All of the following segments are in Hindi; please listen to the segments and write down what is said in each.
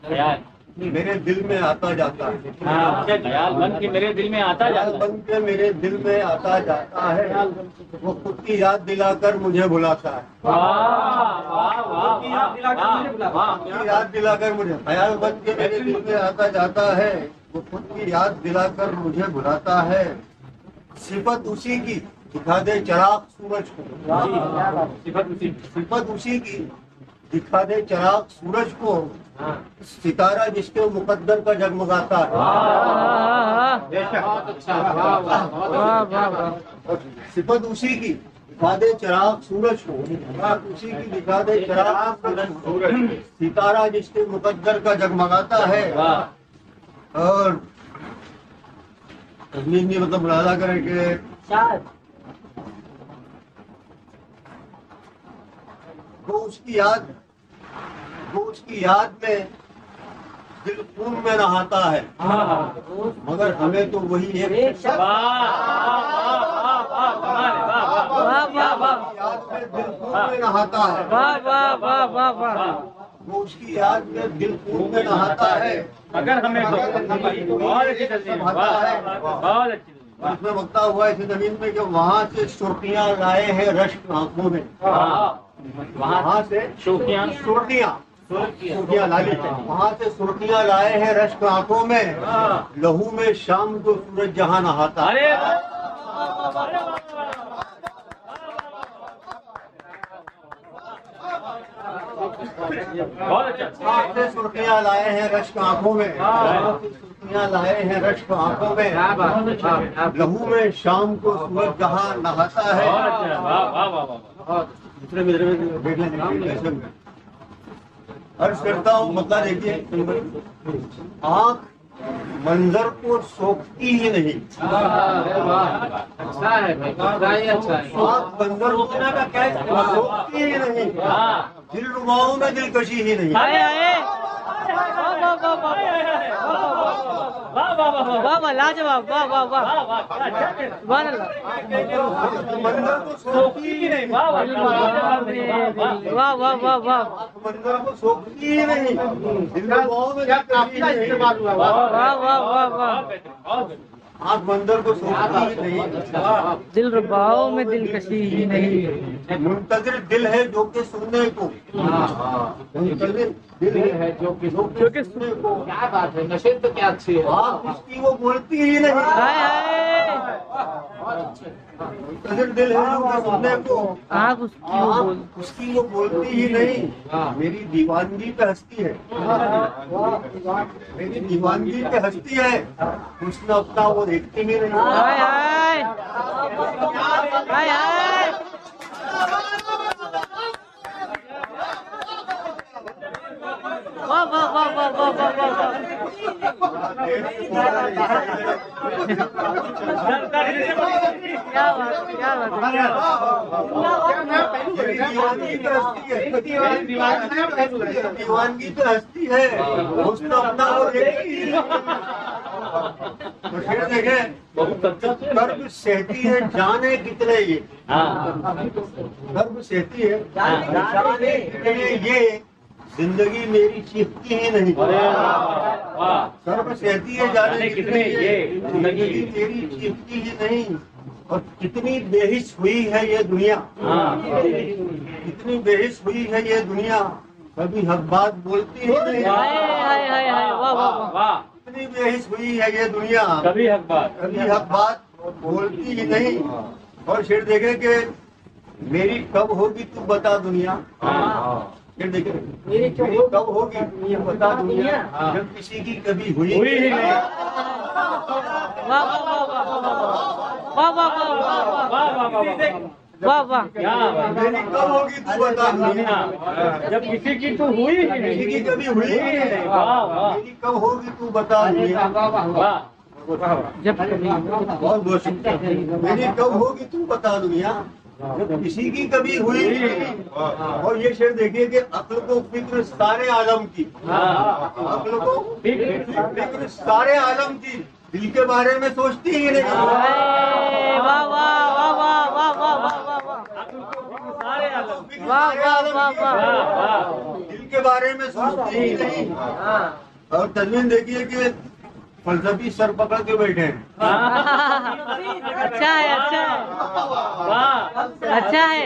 ख्याल मेरे दिल में आता जाता है। हाँ, ख्याल बन के मेरे दिल में आता ख्याल जाता है। बन के मेरे दिल में आता जाता है, वो खुद की याद दिलाकर मुझे बुलाता है। वाह वाह वाह, खुद की याद दिलाकर मुझे, ख्याल बन के मेरे दिल में आता जाता है, वो खुद की याद दिलाकर मुझे बुलाता है। सिफत उसी की दिखा दे चिराग सूरज को, सिफत उसी की दिखा दे चिराग सूरज को, सितारा जिसके मुकद्दर का जगमगाता है। सिफत उसी की दिखा दे चिराग सूरज को, सिफत उसी की दिखा दे चिराग सूरज, सितारा जिसके मुकद्दर का जगमगाता है। और तस्लीम मतलब मुलाजा करें कि वो उसकी याद में दिल खून में नहाता है, मगर हमें तो वही एक याद में दिल खून में नहाता है। वो उसकी याद में दिल खून में नहाता है, अगर हमें तो बहुत अच्छी तस्वीर, बहुत अच्छी। उसमें वक्ता हुआ इस जमीन में कि वहाँ से सुर्खियाँ लाए हैं रश्क आंखों में, वहाँ से सुर्खियाँ लाली, वहाँ से सुर्खियाँ लाए हैं रश्क आंखों में, लहू में शाम को सूरज जहाँ नहाता है। वहाँ से सुर्खियाँ लाए हैं रश्क आंखों में, सुर्खियाँ लाए हैं रश्क आंखों में, लहू में शाम को सूरज जहाँ नहाता है। दूसरे में देख लें अर्ज करता हूँ, मतलब देखिए, आँख मंजर को सोखती ही नहीं, अच्छा है भाई, अच्छा है। आँख मंजर को सोखती ही नहीं, दिल रुबाओं में दिलकशी ही नहीं। वाह लाजवाब, वाह वाह वाह मंजर को सोखती ही नहीं, वाह वाह वाह वाह, मंजर को सोखती ही नहीं, दिल रुबाओं में दिलकशी ही नहीं। वाह वाह वाह वाह, आँख मंजर को सोखती ही नहीं, दिल रुबाओं में दिलकशी ही नहीं। मुंतजिर दिल है जो कि सुनने को, मुंतजिर दिल है जो कि सुनने को। क्या बात है, नशे तो क्या अच्छी है। आँख उसकी वो बोलती ही नहीं, हाय हाय, मुंतजिर दिल है जो कि सुनने को, आँख उसकी वो बोलती ही नहीं। मेरी दीवानगी पे हंसती है, मेरी दीवानगी पे हंसती है, उसने अपना वो देखती भी नहीं। हाय हाय हाय हाय, वाह वाह वाह वाह वाह वाह वाह, क्या बात है, क्या बात है, क्या दीवानगी पे हंसती है, उसने अपना वो देखती है। तो फिर देखे कर्ब सहती है जाने कितने ये, कर्ब सहती है जाने कितने ये, जिंदगी मेरी चीखती ही नहीं। कर्ब सहती है जाने कितने ये, जिंदगी मेरी चीखती ही नहीं। और कितनी बेहिस हुई है ये दुनिया, कितनी बेहिस हुई है ये दुनिया, कभी हक बात बोलती ही नहीं। हाय हाय हाय हाय, वाह वाह वाह, कितनी बेहिस हुई है ये दुनिया, कभी हक बात बोलती ही नहीं। और फिर देखे कि मेरी कब होगी तू बता दुनिया, फिर देखे मेरी कब होगी तू बता दुनिया, जब किसी की कभी हुई ही नहीं। वाह वाह वाह वाह वाह वाह वाह, मेरी कब होगी तू बता दुनिया, जब किसी की तो हुई ही नहीं, किसी की कभी हुई ही नहीं। मेरी कब होगी तू बता दुनिया, जब बहुत बहुत शुक्रिया। मेरी कब होगी तू बता दुनिया, जब किसी की कभी हुई नहीं। और ये शेर देखिए कि अक्ल को फिक्र सारे आलम की, अक्ल को फिक्र सारे आलम की, दिल के बारे में सोचती ही नहीं। वाह वाह वाह वाह वाह वाह वाह वाह, सारे आलम वाह वाह वाह वाह, दिल के बारे में सोचते ही नहीं। और तस्वीर देखिए कि फलसफी सर पकड़ के बैठे हैं। अच्छा है, अच्छा है, वाह अच्छा है।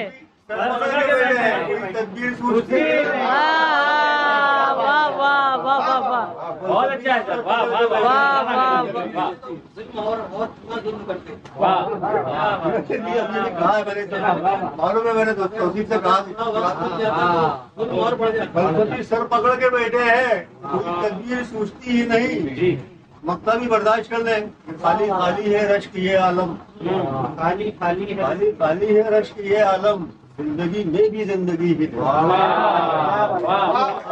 सर पकड़ के बैठे हैं, कोई तस्वीर सोचते वाह वाह वाह वाह वाह। बहुत अच्छा है सर, वाह वाह वाह वाह, वाह, वाह कहा है मैंने, तो मालूम है, मैंने तौसीफ से कहा फलसफी सर पकड़ के बैठे हैं, कोई तस्वीर सोचती ही नहीं। जी मक्ता भी बर्दाश्त कर ले, खाली खाली है रश्क ये आलम, खाली खाली है। खाली खाली है रश्क ये आलम, जिंदगी में भी जिंदगी ही। वाह वाह